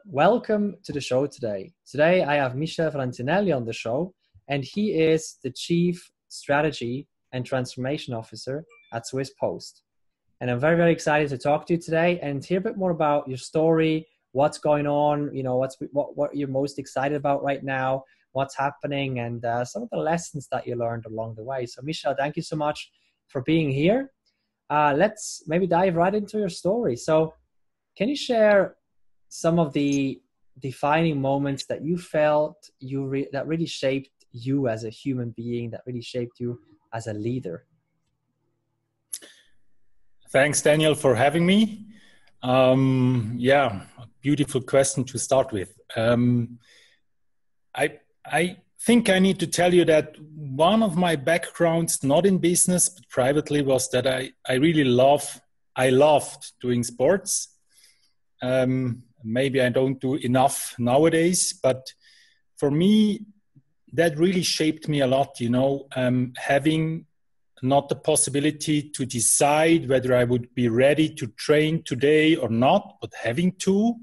welcome to the show today. Today I have Michel Franzelli on the show, and he is the Chief Strategy and Transformation Officer at Swiss Post. And I'm very, very excited to talk to you today and hear a bit more about your story, what's going on, what you're most excited about right now, what's happening, and some of the lessons that you learned along the way. So Michel, thank you so much for being here. Let's maybe dive right into your story. So can you share some of the defining moments that you felt that really shaped you as a human being, that really shaped you as a leader? Thanks, Daniel, for having me. Beautiful question to start with. I think I need to tell you that one of my backgrounds, not in business, but privately, was that I loved doing sports. Maybe I don't do enough nowadays, but for me, that really shaped me a lot, having not the possibility to decide whether I would be ready to train today or not, but having to,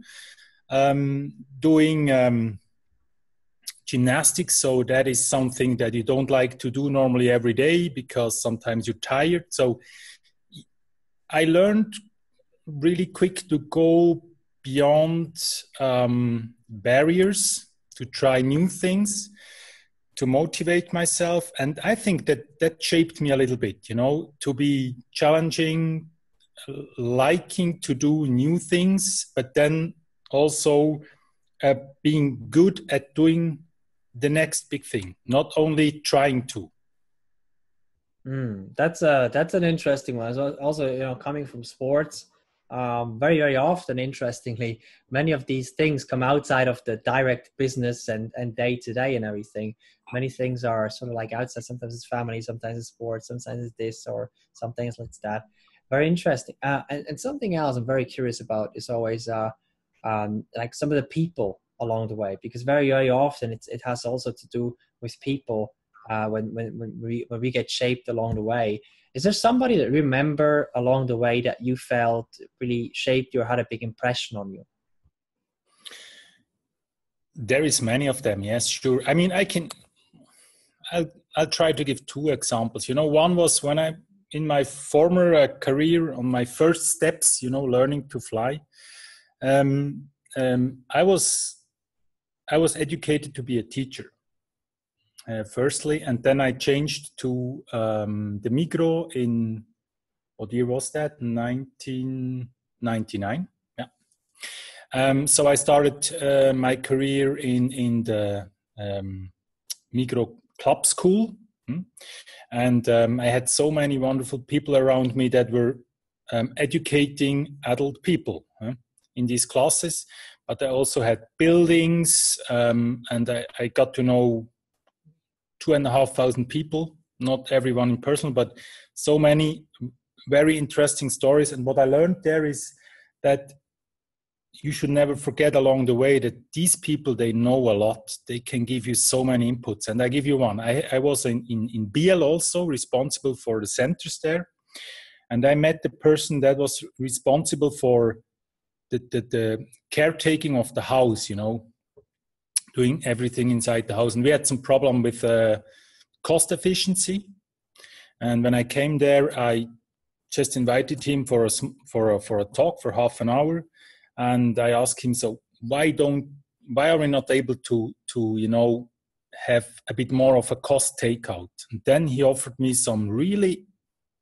doing gymnastics. So that is something that you don't like to do normally every day because sometimes you're tired. So I learned really quick to go beyond barriers, to try new things, to motivate myself. And I think that shaped me a little bit, to be challenging, liking to do new things, but then also being good at doing the next big thing, not only trying to. That's an interesting one. Also, coming from sports, very, very often, interestingly, many of these things come outside of the direct business and day to day and everything. Many things are sort of like outside. Sometimes it's family, sometimes it's sports, sometimes it's this or something like that. Very interesting. And something else I'm very curious about is always like some of the people along the way, because very, very often it has also to do with people when we get shaped along the way. Is there somebody that you remember along the way that you felt really shaped you or had a big impression on you? There is many of them, yes, sure. I mean, I'll try to give two examples. One was when in my former career, on my first steps, learning to fly. I was educated to be a teacher. Firstly, and then I changed to the Migros in, what year was that? 1999. Yeah. So I started my career in the Migros Club School, and I had so many wonderful people around me that were educating adult people in these classes. But I also had buildings, and I got to know 2,500 people, not everyone in person, but so many very interesting stories. And what I learned there is that you should never forget along the way that these people, they know a lot. They can give you so many inputs. And I give you one. I was in BL also, responsible for the centers there. And I met the person that was responsible for the caretaking of the house, doing everything inside the house. And we had some problem with cost efficiency. And when I came there, I just invited him for a talk for half an hour. And I asked him, so why are we not able to have a bit more of a cost takeout? And then he offered me some really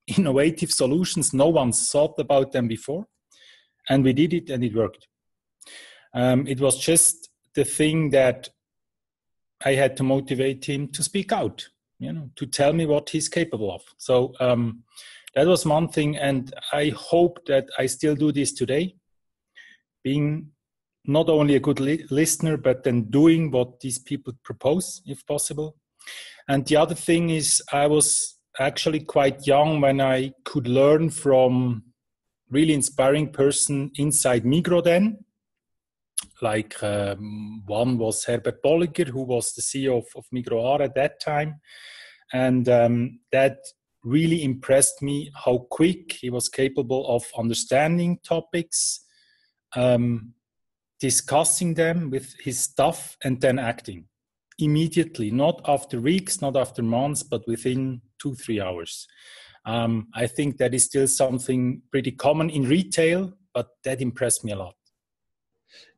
innovative solutions. No one thought about them before. And we did it and it worked. It was just the thing that I had to motivate him to speak out, to tell me what he's capable of. So that was one thing. And I hope that I still do this today, being not only a good listener, but then doing what these people propose, if possible. And the other thing is I was actually quite young when I could learn from really inspiring person inside Migros then. Like one was Herbert Bolliger, who was the CEO of Migros Aare at that time. And that really impressed me how quick he was capable of understanding topics, discussing them with his staff, and then acting immediately, not after weeks, not after months, but within 2-3 hours. I think that is still something pretty common in retail, but that impressed me a lot.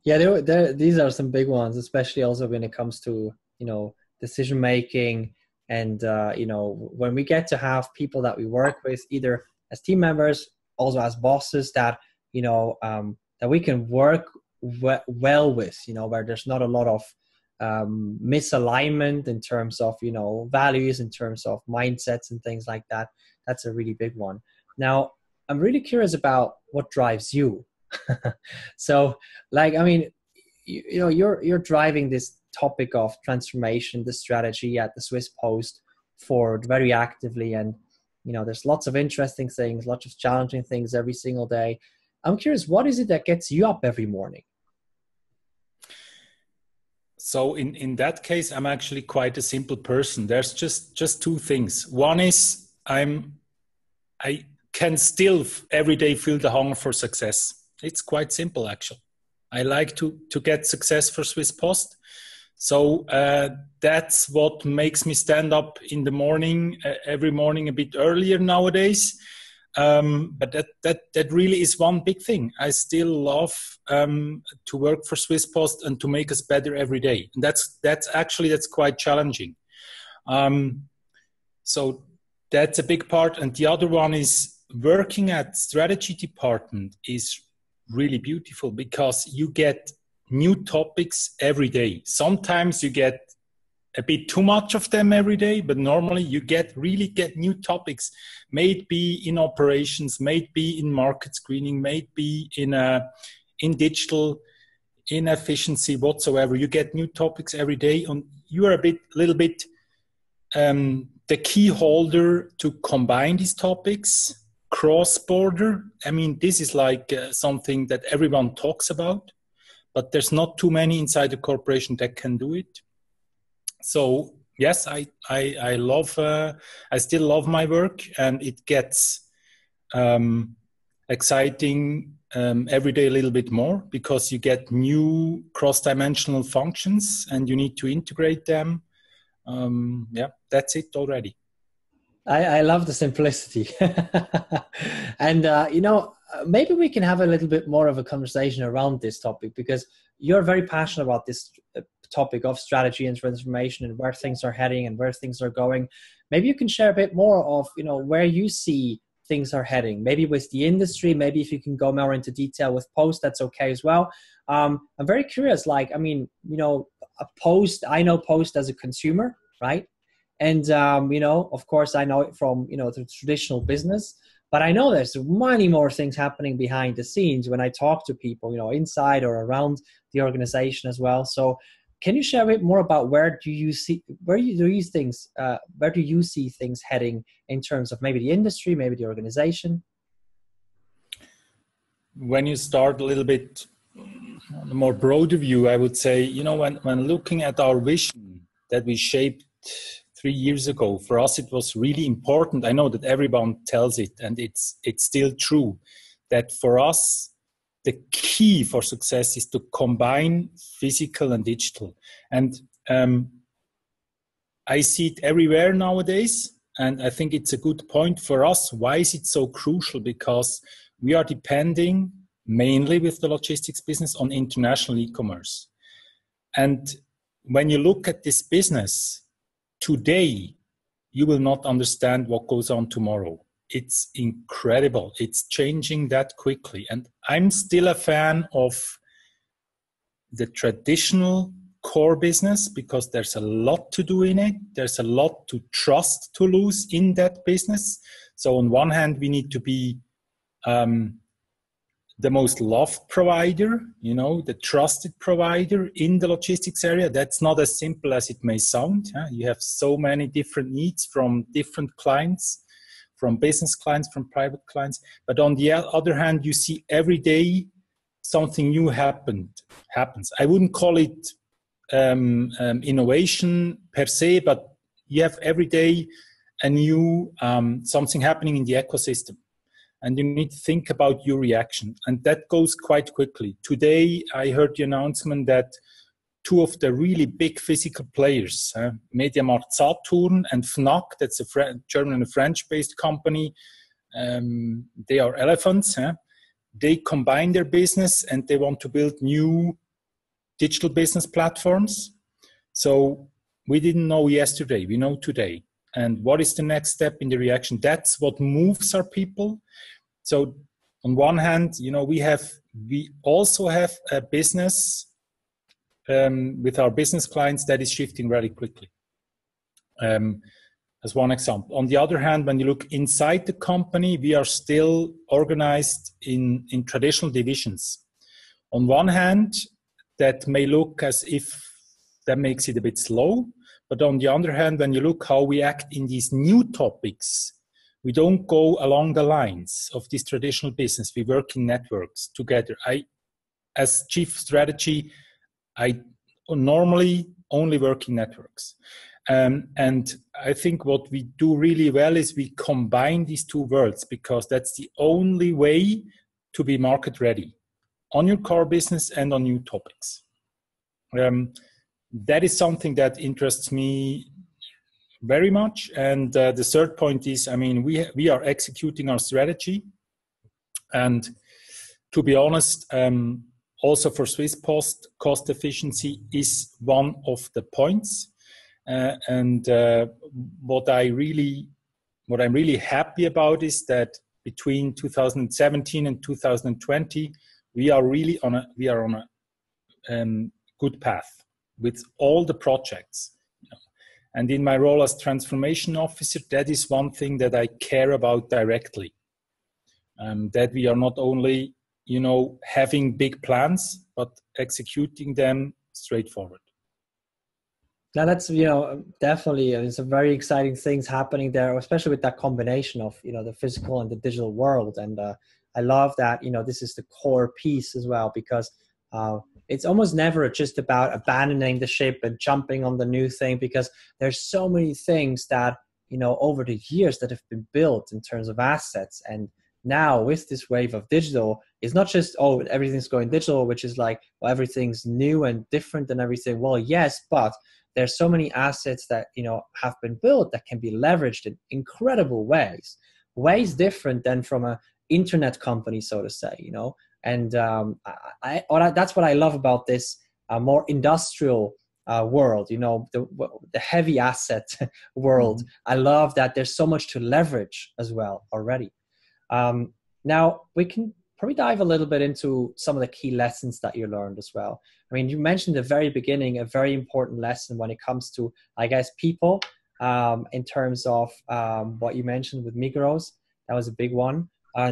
Yeah, these are some big ones, especially also when it comes to, decision making. And, when we get to have people that we work with, either as team members, also as bosses, that, that we can work well with, where there's not a lot of misalignment in terms of, values, in terms of mindsets and things like that. That's a really big one. Now, I'm really curious about what drives you. So, you're driving this topic of transformation, the strategy at the Swiss Post forward very actively. And, there's lots of interesting things, lots of challenging things every single day. I'm curious, what is it that gets you up every morning? So in that case, I'm actually quite a simple person. There's just two things. One is I can still every day feel the hunger for success. It's quite simple, actually. I like to get success for Swiss Post. So that's what makes me stand up in the morning, every morning a bit earlier nowadays. But that really is one big thing. I still love to work for Swiss Post and to make us better every day. And that's quite challenging. So that's a big part. And the other one is working at strategy department is really beautiful because you get new topics every day. Sometimes you get a bit too much of them every day, but normally you really get new topics, may it be in operations, may it be in market screening, may it be in digital, in efficiency, whatsoever. You get new topics every day, and you are a little bit the key holder to combine these topics cross-border. I mean, this is like something that everyone talks about, but there's not too many inside the corporation that can do it. So yes, I still love my work, and it gets exciting every day a little bit more because you get new cross-dimensional functions and you need to integrate them. That's it already. I love the simplicity. And, maybe we can have a little bit more of a conversation around this topic, because you're very passionate about this topic of strategy and transformation and where things are heading and where things are going. Maybe you can share a bit more of, where you see things are heading, maybe with the industry, maybe if you can go more into detail with Post, that's okay as well. I'm very curious, a Post, I know Post as a consumer, right? And, of course, I know it from, the traditional business, but I know there's many more things happening behind the scenes when I talk to people, inside or around the organization as well. So can you share a bit more about where do you see things heading in terms of maybe the industry, maybe the organization? When you start a little bit on a more broader view, I would say, when looking at our vision that we shaped 3 years ago, for us it was really important. I know that everyone tells it, and it's still true, that for us the key for success is to combine physical and digital. And I see it everywhere nowadays, and I think it's a good point for us. Why is it so crucial? Because we are depending mainly with the logistics business on international e-commerce. And when you look at this business today, you will not understand what goes on tomorrow. It's incredible. It's changing that quickly. And I'm still a fan of the traditional core business because there's a lot to do in it. There's a lot to trust to lose in that business. So on one hand, we need to be the most loved provider, the trusted provider in the logistics area. That's not as simple as it may sound. You have so many different needs from different clients, from business clients, from private clients. But on the other hand, you see every day something new happens. I wouldn't call it innovation per se, but you have every day a new something happening in the ecosystem. and you need to think about your reaction. And that goes quite quickly. Today, I heard the announcement that two of the really big physical players, MediaMarkt Saturn and Fnac, that's a German and a French-based company, they are elephants. They combine their business and they want to build new digital business platforms. So we didn't know yesterday, we know today. And what is the next step in the reaction? That's what moves our people. So on one hand, we also have a business with our business clients that is shifting very quickly. As one example. On the other hand, when you look inside the company, we are still organized in traditional divisions. On one hand, that may look as if that makes it a bit slow. But on the other hand, when you look how we act in these new topics, we don't go along the lines of this traditional business. We work in networks together. As chief strategy, I normally only work in networks. And I think what we do really well is we combine these two worlds, because that's the only way to be market ready on your core business and on new topics. That is something that interests me very much. And the third point is, we are executing our strategy. And to be honest, also for Swiss Post, cost efficiency is one of the points. And what I'm really happy about is that between 2017 and 2020, we are on a good path with all the projects. And in my role as transformation officer, that is one thing that I care about directly. That we are not only, having big plans, but executing them straightforward. Now that's, definitely, there's some very exciting things happening there, especially with that combination of, the physical and the digital world. And I love that, this is the core piece as well, because it's almost never just about abandoning the ship and jumping on the new thing, because there's so many things that, over the years that have been built in terms of assets. And now with this wave of digital, it's not just, everything's going digital, which is like, well, everything's new and different and everything. Well, yes, but there's so many assets that, have been built that can be leveraged in incredible ways different than from an internet company, so to say, And that's what I love about this more industrial world, the heavy asset world. Mm-hmm. I love that there's so much to leverage as well already. Now we can probably dive a little bit into some of the key lessons that you learned as well. You mentioned at the very beginning a very important lesson when it comes to, I guess, people, in terms of what you mentioned with Migros. That was a big one.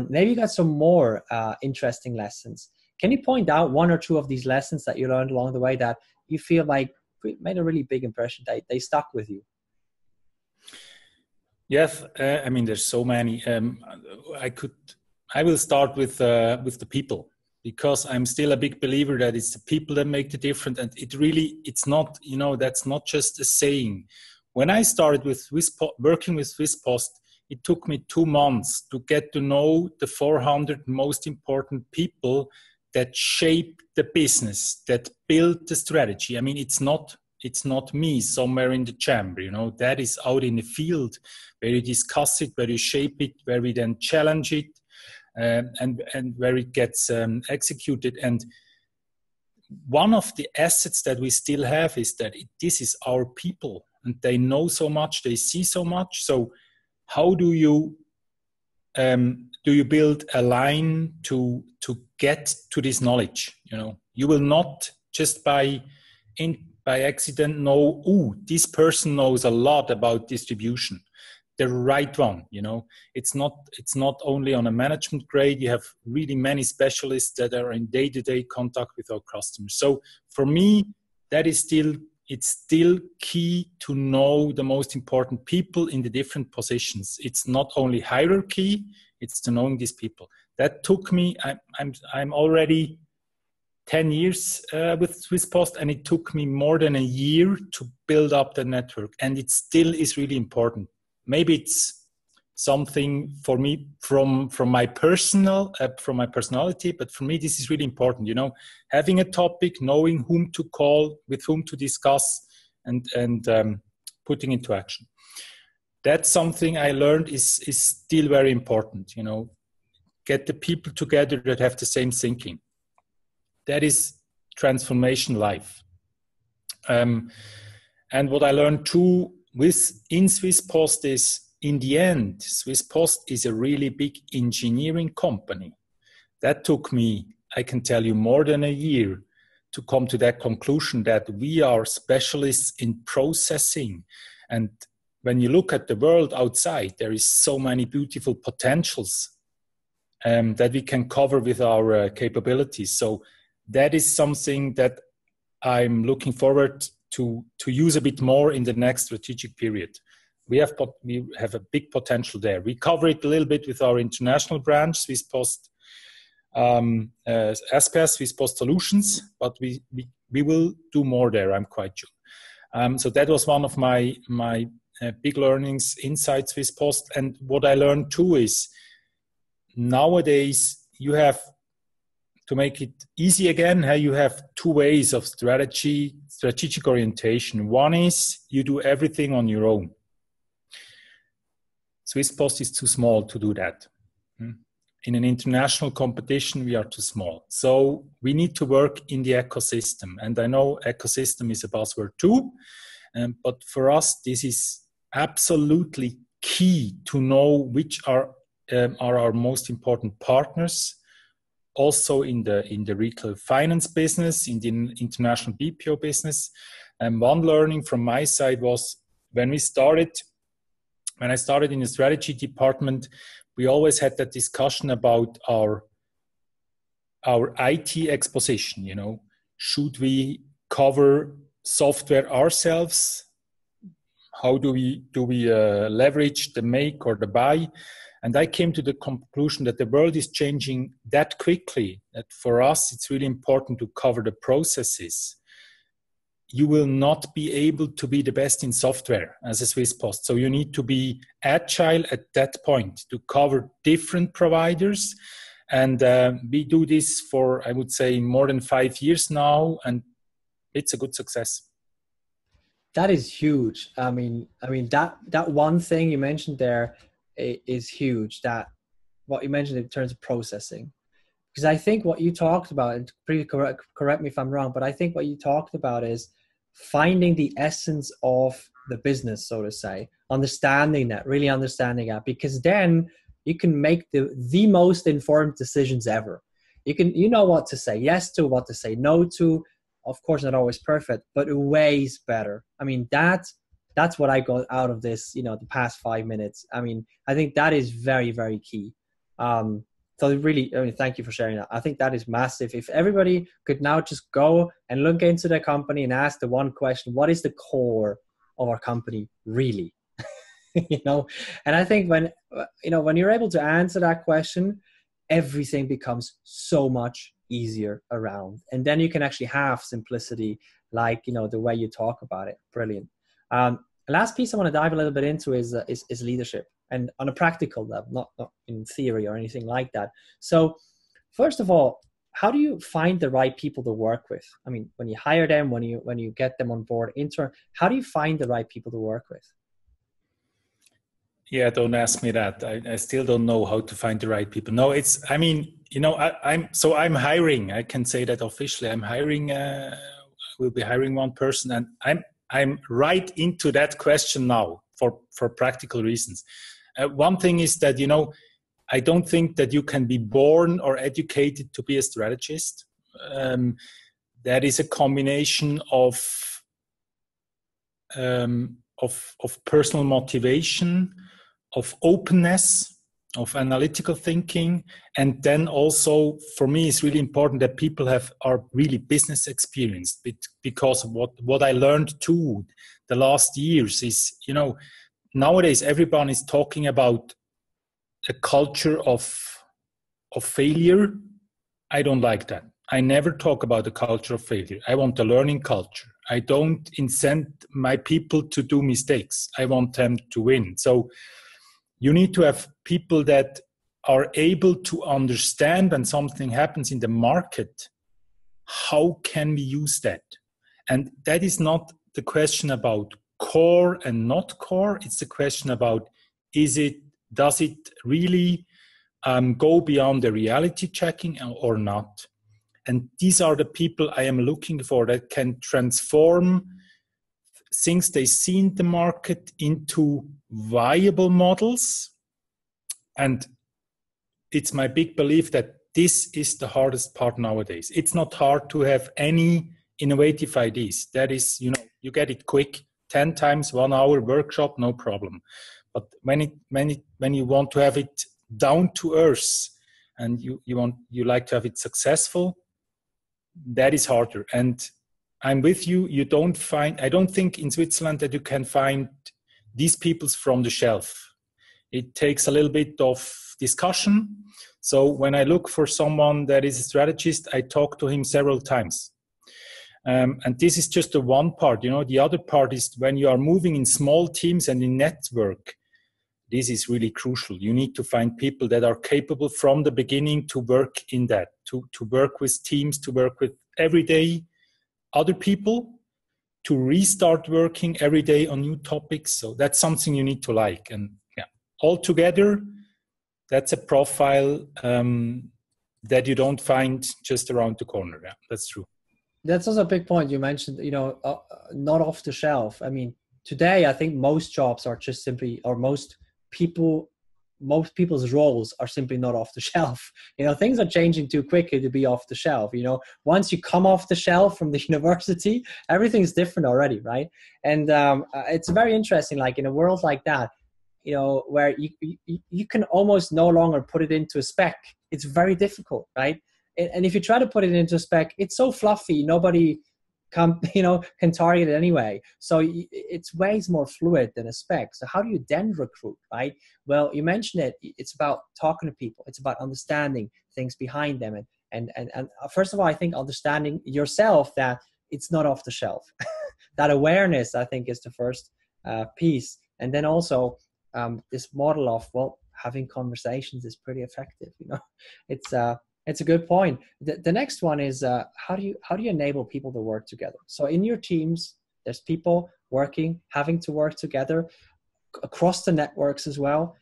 Maybe you got some more interesting lessons. Can you point out one or two of these lessons that you learned along the way that you feel like made a really big impression, that they stuck with you? Yes, there's so many. I will start with the people, because I'm still a big believer that it's the people that make the difference. And it's not, that's not just a saying. When I started with working with Swiss Post, it took me 2 months to get to know the 400 most important people that shape the business, that build the strategy. It's not me somewhere in the chamber, that is out in the field where you discuss it, where you shape it, where we then challenge it, and where it gets executed. And one of the assets that we still have is that this is our people, and they know so much, they see so much. So how do you build a line to get to this knowledge? You will not just by accident know, this person knows a lot about distribution, the right one. It's not only on a management grade. You have really many specialists that are in day-to-day contact with our customers. So for me, it's still key to know the most important people in the different positions. It's not only hierarchy, it's to knowing these people. That took me, I'm already 10 years with Swiss Post, and it took me more than a year to build up the network. And it still is really important. Maybe it's something for me from my personality, but for me this is really important. Having a topic, knowing whom to call, with whom to discuss, and putting into action. That's something I learned is still very important. Get the people together that have the same thinking. That is transformation life. And what I learned too in Swiss Post is, in the end, Swiss Post is a really big engineering company. That took me, I can tell you, more than a year to come to that conclusion that we are specialists in processing. And when you look at the world outside, there is so many beautiful potentials that we can cover with our capabilities. So that is something that I'm looking forward to use a bit more in the next strategic period. We have a big potential there. We cover it a little bit with our international branch, Swiss Post SPS, Swiss Post Solutions, but we will do more there, I'm quite sure. So that was one of my big learnings inside Swiss Post. And what I learned too is, nowadays you have to make it easy again. You have two ways of strategic orientation. One is you do everything on your own. Swiss Post is too small to do that. In an international competition, we are too small. So we need to work in the ecosystem. And I know ecosystem is a buzzword too. But for us, this is absolutely key to know which are our most important partners, also in the retail finance business, in the international BPO business. And one learning from my side was when I started in the strategy department, we always had that discussion about our IT exposition. Should we cover software ourselves? How do we leverage the make or the buy? And I came to the conclusion that the world is changing that quickly that for us, it's really important to cover the processes. You will not be able to be the best in software as a Swiss Post. So you need to be agile at that point to cover different providers. And we do this for, I would say, more than 5 years now, and it's a good success. That is huge. I mean that one thing you mentioned there is huge. That what you mentioned in terms of processing, because I think what you talked about, and please correct me if I'm wrong, but I think what you talked about is finding the essence of the business, so to say, really understanding that, because then you can make the most informed decisions ever. You know what to say yes to, what to say no to. Of course, not always perfect, but ways better. I mean, that's what I got out of this, the past 5 minutes. I mean, I think that is very, very key. So really, thank you for sharing that. I think that is massive. If everybody could now just go and look into their company and ask the one question, what is the core of our company really? And I think when you're able to answer that question, everything becomes so much easier around. And then you can actually have simplicity, like, the way you talk about it. Brilliant. Last piece I want to dive a little bit into is leadership, and on a practical level, not in theory or anything like that. So first of all, how do you find the right people to work with? I mean, when you hire them, when you get them on board, how do you find the right people to work with? Yeah, don't ask me that. I still don't know how to find the right people. No, I'm hiring. I can say that officially. I'm hiring. We'll be hiring one person, and I'm right into that question now for practical reasons. One thing is that I don't think that you can be born or educated to be a strategist. That is a combination of personal motivation, of openness, of analytical thinking, and then also for me it's really important that people are really business experienced, because what I learned too the last years is nowadays everyone is talking about a culture of failure. I don't like that. I never talk about a culture of failure. I want a learning culture. I don't incent my people to do mistakes. I want them to win. So You need to have people that are able to understand when something happens in the market. How can we use that? And that is not the question about core and not core. It's the question about, does it really go beyond the reality checking or not? And these are the people I am looking for that can transform things they see in the market into viable models. And it's my big belief that this is the hardest part nowadays. It's not hard to have any innovative ideas. That is, you get it quick, 10 times, 1 hour workshop, no problem. But when you want to have it down to earth and you like to have it successful, that is harder. And I'm with you. I don't think in Switzerland that you can find these people from the shelf. It takes a little bit of discussion. So when I look for someone that is a strategist, I talk to him several times. And this is just the one part. The other part is when you are moving in small teams and in network, this is really crucial. You need to find people that are capable from the beginning to work in that, to work with teams, to work with everyday other people, to restart working every day on new topics. So that's something you need to like. And altogether, that's a profile that you don't find just around the corner. Yeah, that's true. That's also a big point you mentioned, not off the shelf. I mean, today, I think most jobs are just simply, or most people's roles are simply not off the shelf. Things are changing too quickly to be off the shelf. Once you come off the shelf from the university, everything's different already, right? And it's very interesting, like in a world like that, where you can almost no longer put it into a spec. It's very difficult, right? And if you try to put it into a spec, it's so fluffy, nobody can target it anyway. So it's ways more fluid than a spec. So how do you then recruit, right? Well, you mentioned it. It's about talking to people. It's about understanding things behind them. And first of all, I think understanding yourself that it's not off the shelf. That awareness, I think, is the first piece. And then also this model of, having conversations is pretty effective. It's a good point. The next one is how do you enable people to work together? So in your teams, there's people having to work together across the networks as well,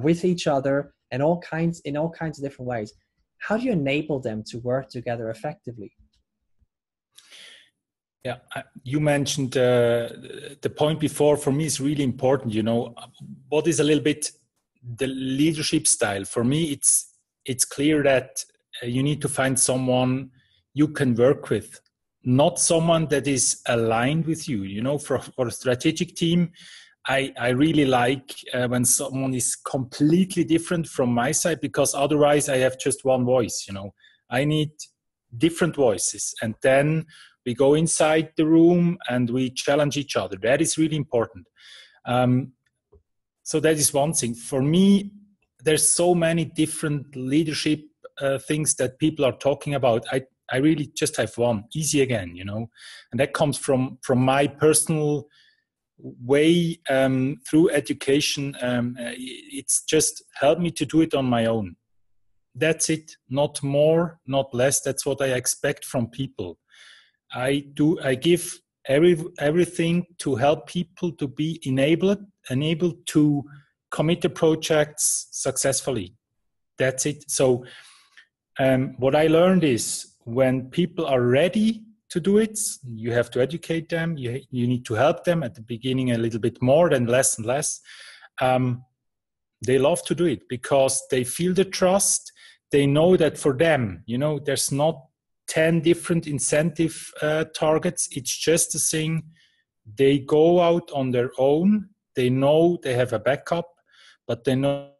with each other, and in all kinds of different ways. How do you enable them to work together effectively? Yeah, you mentioned the point before. For me, is really important. What is a little bit the leadership style? For me, it's clear that you need to find someone you can work with, not someone that is aligned with you. For a strategic team, I really like when someone is completely different from my side, because otherwise I have just one voice. I need different voices, and then we go inside the room and we challenge each other. That is really important. So that is one thing. For me, there's so many different leadership things that people are talking about. I really just have one, easy again, and that comes from my personal way through education. It's just helped me to do it on my own. That's it, not more, not less. That's what I expect from people. I give everything to help people to be enabled to commit to projects successfully. That's it. So what I learned is when people are ready to do it, you have to educate them. You need to help them at the beginning a little bit more, then less and less. They love to do it because they feel the trust. They know that for them, there's not 10 different incentive targets. It's just a thing. They go out on their own. They know they have a backup, but they know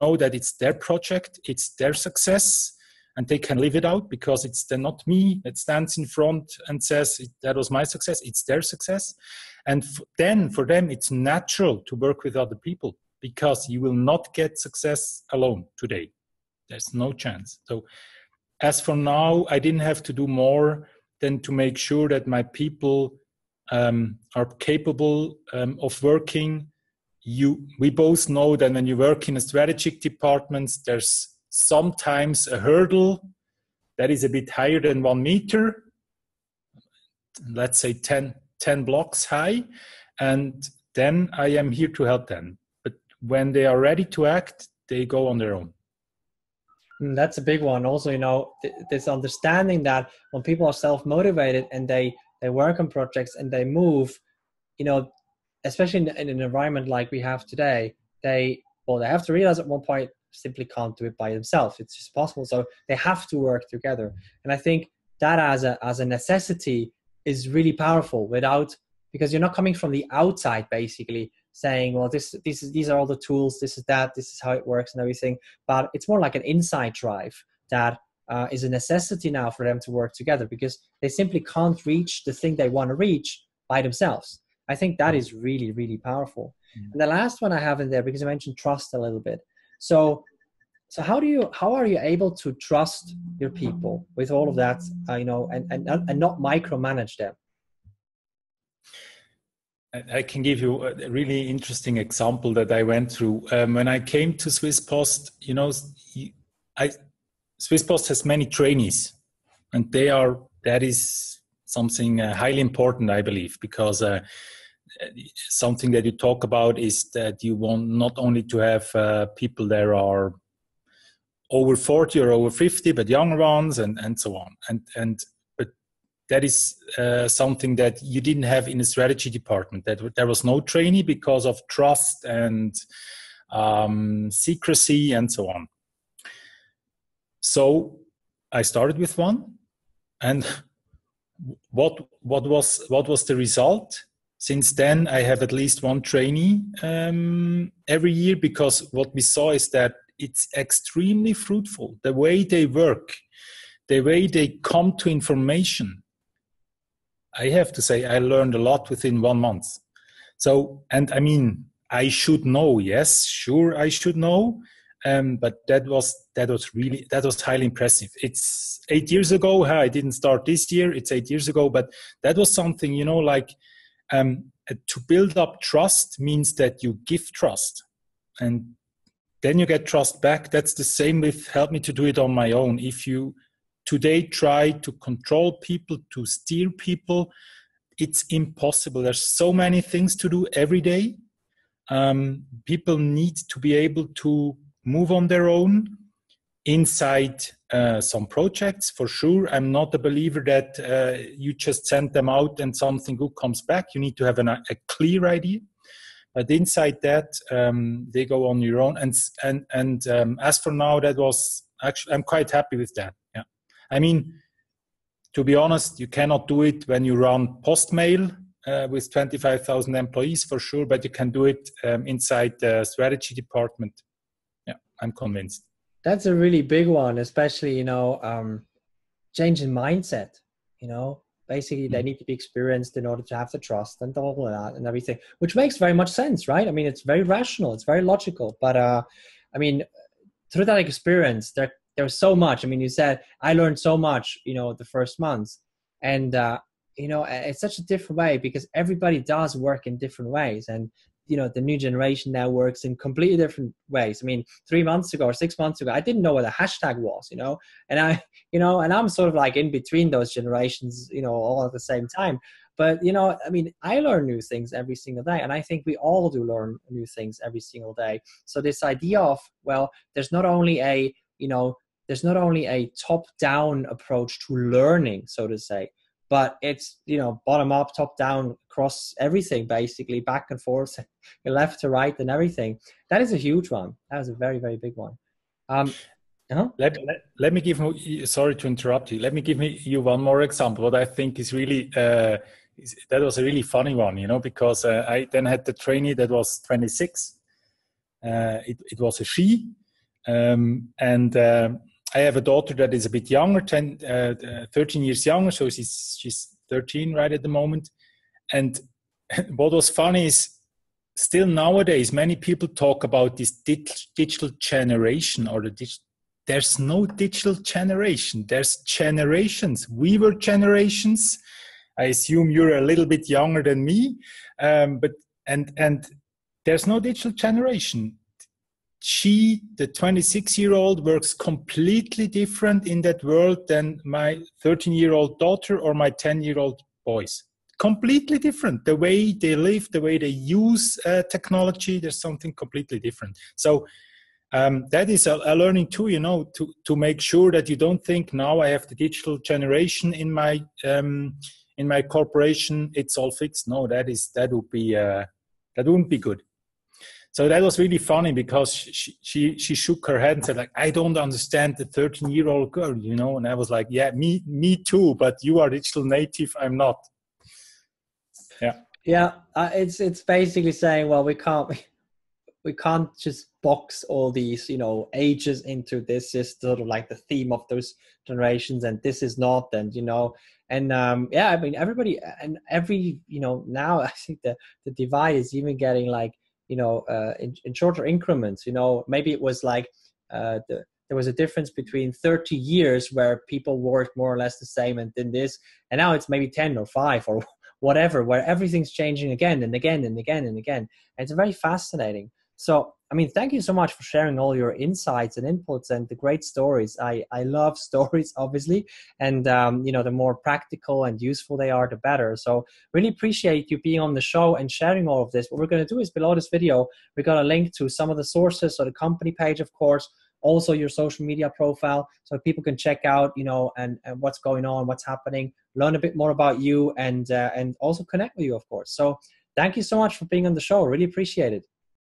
that it's their project, it's their success, and they can live it out because it's then not me that stands in front and says that was my success. It's their success. And then for them, it's natural to work with other people because you will not get success alone today. There's no chance. So as for now, I didn't have to do more than to make sure that my people are capable of working we both know that when you work in a strategic department, there's sometimes a hurdle that is a bit higher than 1 meter, let's say 10 blocks high, and then I am here to help them. But when they are ready to act, they go on their own. That's a big one. Also, this understanding that when people are self-motivated and they work on projects and they move, especially in an environment like we have today, they have to realize at one point simply can't do it by themselves. It's just possible. So they have to work together. And I think that as a necessity is really powerful because you're not coming from the outside basically saying, well, these are all the tools, this is how it works and everything. But it's more like an inside drive that is a necessity now for them to work together, because they simply can't reach the thing they want to reach by themselves. I think that is really, really powerful. Mm-hmm. And the last one I have in there, because I mentioned trust a little bit. So how are you able to trust your people with all of that, and not micromanage them? I can give you a really interesting example that I went through. When I came to Swiss Post, Swiss Post has many trainees, and that is something highly important, I believe, because something that you talk about is that you want not only to have people that are over 40 or over 50, but younger ones and so on. But that is something that you didn't have in the strategy department. That there was no trainee because of trust and secrecy and so on. So I started with one, and what was the result? Since then, I have at least one trainee every year, because what we saw is that it's extremely fruitful. The way they work, the way they come to information. I have to say, I learned a lot within 1 month. So, and I mean, I should know. Yes, sure, I should know. But that was highly impressive. It's 8 years ago. I didn't start this year. It's 8 years ago, but that was something, to build up trust means that you give trust, and then you get trust back. That's the same with help me to do it on my own. If you today try to control people, to steer people, it's impossible. There's so many things to do every day. People need to be able to move on their own inside some projects, for sure. I'm not a believer that you just send them out and something good comes back. You need to have a clear idea. But inside that, they go on your own. And as for now, that was actually, I'm quite happy with that. Yeah, I mean, to be honest, you cannot do it when you run Postmail with 25,000 employees, for sure. But you can do it inside the strategy department. Yeah, I'm convinced. That's a really big one, especially, changing mindset, basically they need to be experienced in order to have the trust and all of that and everything, which makes very much sense, right? I mean, it's very rational, it's very logical, but I mean, through that experience, there's so much. I mean, you said, I learned so much, the first months, and, it's such a different way because everybody does work in different ways. And, the new generation now works in completely different ways. I mean, 3 months ago or 6 months ago, I didn't know what a hashtag was, and and I'm sort of like in between those generations, all at the same time. But, I mean, I learn new things every single day. And I think we all do learn new things every single day. So this idea of, well, there's not only a top-down approach to learning, so to say, but it's, bottom up, top down, across everything, basically, back and forth, left to right and everything. That is a huge one. That is a very, very big one. Let me give you, sorry to interrupt you. Let me give you one more example. What I think is really, that was a really funny one, because I then had the trainee that was 26. It was a she. I have a daughter that is a bit younger, 13 years younger, so she's 13 right at the moment. And what was funny is, still nowadays, many people talk about this digital generation or there's no digital generation. There's generations. We were generations. I assume you're a little bit younger than me, but there's no digital generation. She, the 26-year-old, works completely different in that world than my 13-year-old daughter or my 10-year-old boys. Completely different. The way they live, the way they use technology, there's something completely different. So that is a learning too, you know, to make sure that you don't think now I have the digital generation in my corporation, it's all fixed. No, that wouldn't be good. So that was really funny because she shook her head and said, like, I don't understand the 13-year-old girl, you know. And I was like, yeah, me too, but you are digital native, I'm not. Yeah, it's basically saying, well, we can't just box all these, you know, ages into this is sort of like the theme of those generations, and this is not, and you know, and yeah, I mean, everybody and every, you know, now I think the divide is even getting like, you know, in shorter increments. You know, maybe it was like there was a difference between 30 years where people worked more or less the same and then this, and now it's maybe 10 or 5 or whatever, where everything's changing again and again and again and again. And it's very fascinating. So, I mean, thank you so much for sharing all your insights and inputs and the great stories. I love stories, obviously, and you know, the more practical and useful they are, the better. So really appreciate you being on the show and sharing all of this. What we're going to do is below this video, we got a link to some of the sources, so the company page, of course, also your social media profile, so people can check out, you know, and what's going on, what's happening, learn a bit more about you, and also connect with you, of course. So thank you so much for being on the show. Really appreciate it.